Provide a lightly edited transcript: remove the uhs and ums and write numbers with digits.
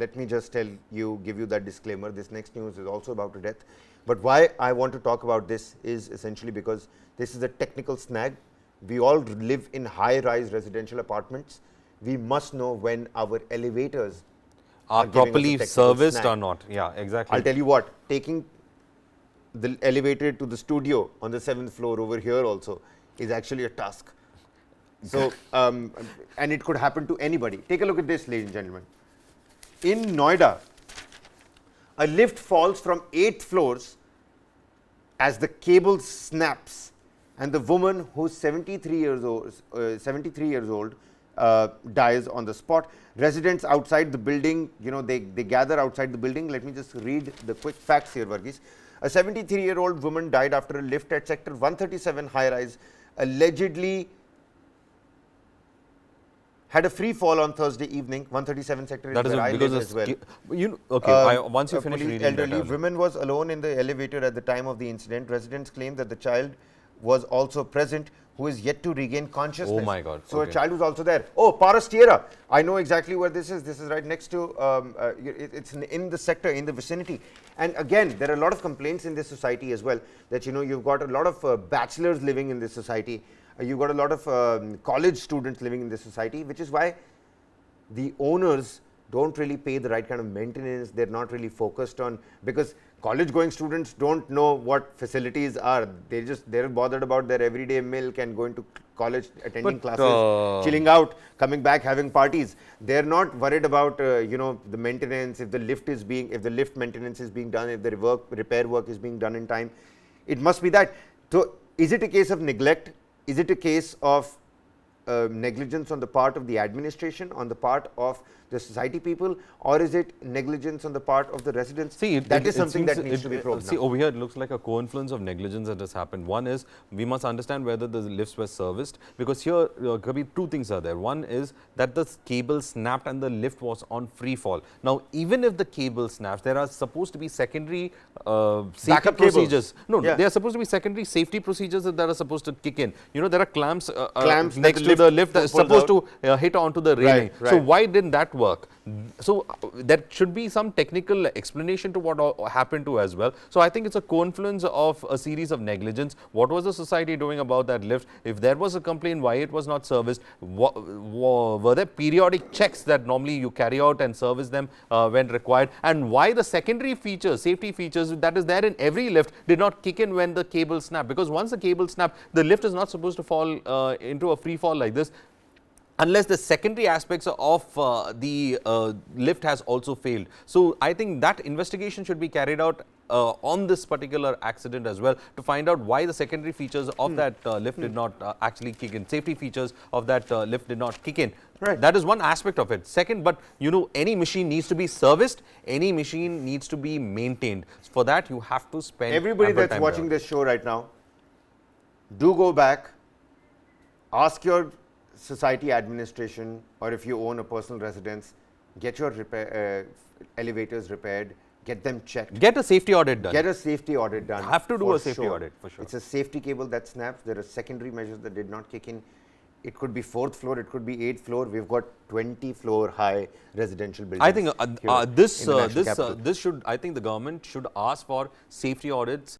let me just give you that disclaimer. This next news is also about a death. But why I want to talk about this is essentially because this is a technical snag. We all live in high-rise residential apartments. We must know when our elevators are properly serviced or not. Yeah, exactly. I'll tell you what, taking the elevator to the studio on the 7th floor over here also is actually a task. So, and it could happen to anybody. Take a look at this, ladies and gentlemen. In Noida, a lift falls from 8th floors as the cable snaps, and the woman, who's 73 years old, dies on the spot. Residents outside the building, they gather outside the building. Let me just read the quick facts here, Varghese. A 73-year-old woman died after a lift at sector 137 high-rise allegedly had a free fall on Thursday evening. 137 sector is where I live as well. Once you finish reading elderly woman was alone in the elevator at the time of the incident. Residents claim that the child was also present, who is yet to regain consciousness. Oh my God. So a child was also there. Oh, Parastiera. I know exactly where this is. This is right next to, it's in the sector, in the vicinity. And again, there are a lot of complaints in this society as well, that you've got a lot of bachelors living in this society. You've got a lot of college students living in this society, which is why the owners don't really pay the right kind of maintenance. They're not really focused on, because college going students don't know what facilities are. They're bothered about their everyday milk and going to college, attending classes, chilling out, coming back, having parties. They're not worried about the maintenance, if the lift maintenance is being done, if the repair work is being done in time. It must be that. So is it a case of neglect? Is it a case of negligence on the part of the administration, on the part of the society people, or is it negligence on the part of the residents? See, that is something that needs to be probed. See, over here it looks like a confluence of negligence that has happened. One is, we must understand whether the lifts were serviced, because here, Kabir, two things are there. One is that the cable snapped and the lift was on free fall. Now, even if the cable snaps, there are supposed to be secondary safety procedures. No, there are supposed to be secondary safety procedures that are supposed to kick in. There are clamps next to the lift that is supposed to hit onto the railing. Right. So why didn't that work? So there should be some technical explanation to what happened to as well. So I think it's a confluence of a series of negligence. What was the society doing about that lift? If there was a complaint, why it was not serviced? Were there periodic checks that normally you carry out and service them when required? And why the secondary features, safety features that is there in every lift did not kick in when the cable snapped? Because once the cable snapped, the lift is not supposed to fall into a free fall like this, unless the secondary aspects of the lift has also failed. So I think that investigation should be carried out on this particular accident as well, to find out why the secondary features of that lift did not actually kick in. Safety features of that lift did not kick in. Right. That is one aspect of it. Second, but any machine needs to be serviced, any machine needs to be maintained. For that, you have to spend everybody that's watching this show right now, do go back, ask your society administration, or if you own a personal residence, get your elevators repaired, get them checked. Get a safety audit done. Get a safety audit done. Have to do a safety audit for sure. It's a safety cable that snaps. There are secondary measures that did not kick in. It could be 4th floor, it could be 8th floor. We've got 20-floor high residential buildings. I think I think the government should ask for safety audits